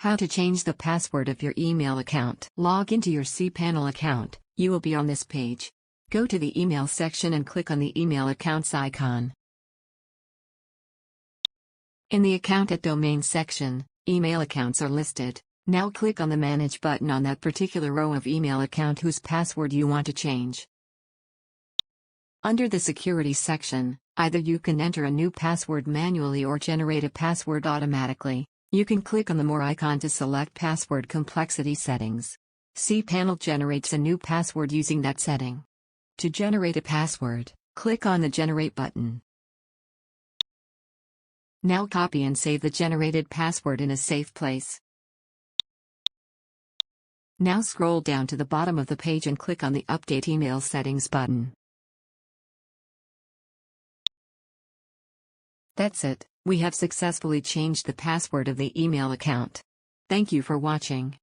How to change the password of your email account. Log into your cPanel account. You will be on this page. Go to the email section and click on the email accounts icon. In the account at domain section, email accounts are listed. Now click on the Manage button on that particular row of email account whose password you want to change. Under the Security section, either you can enter a new password manually or generate a password automatically. You can click on the More icon to select Password Complexity Settings. cPanel generates a new password using that setting. To generate a password, click on the Generate button. Now copy and save the generated password in a safe place. Now scroll down to the bottom of the page and click on the Update Email Settings button. That's it, we have successfully changed the password of the email account. Thank you for watching.